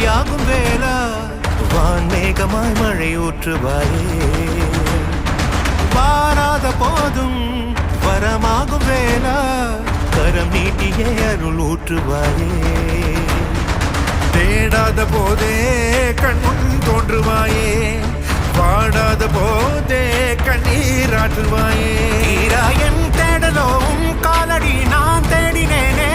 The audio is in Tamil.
விடியாகும் வேளா வான்மேகமாய் மழை ஊற்றுவாயே வாராத போதும் வரமாகும் வேளா கரம் நீட்டியே அருள் ஊற்றுவாயே தேடாத போதே கண்முன் தோன்றுவாயே பாடாத போதே கண்ணீராற்றுவாயே என் தேடலும் காலடி நான் தேடினேனே